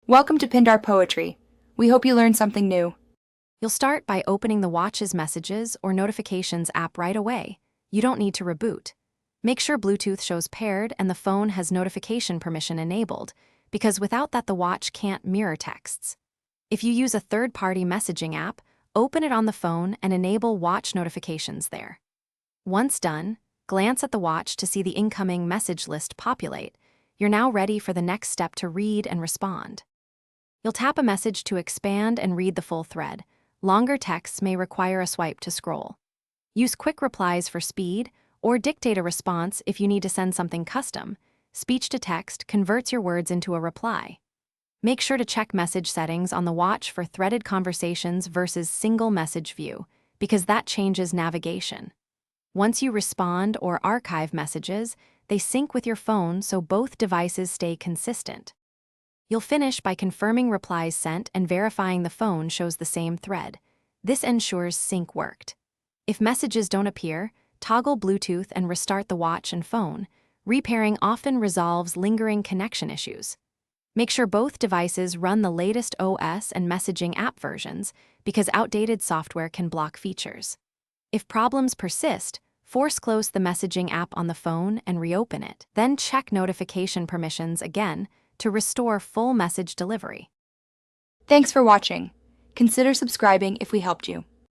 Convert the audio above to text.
Welcome to Pindar Poetry. We hope you learned something new. You'll start by opening the watch's messages or notifications app right away. You don't need to reboot. Make sure Bluetooth shows paired and the phone has notification permission enabled, because without that the watch can't mirror texts. If you use a third-party messaging app, open it on the phone and enable watch notifications there. Once done, glance at the watch to see the incoming message list populate. You're now ready for the next step to read and respond. You'll tap a message to expand and read the full thread. Longer texts may require a swipe to scroll. Use quick replies for speed, or dictate a response if you need to send something custom. Speech-to-text converts your words into a reply. Make sure to check message settings on the watch for threaded conversations versus single message view, because that changes navigation. Once you respond or archive messages, they sync with your phone so both devices stay consistent. You'll finish by confirming replies sent and verifying the phone shows the same thread. This ensures sync worked. If messages don't appear, toggle Bluetooth and restart the watch and phone. Repairing often resolves lingering connection issues. Make sure both devices run the latest OS and messaging app versions, because outdated software can block features. If problems persist, force close the messaging app on the phone and reopen it. Then check notification permissions again to restore full message delivery. Thanks for watching. Consider subscribing if we helped you.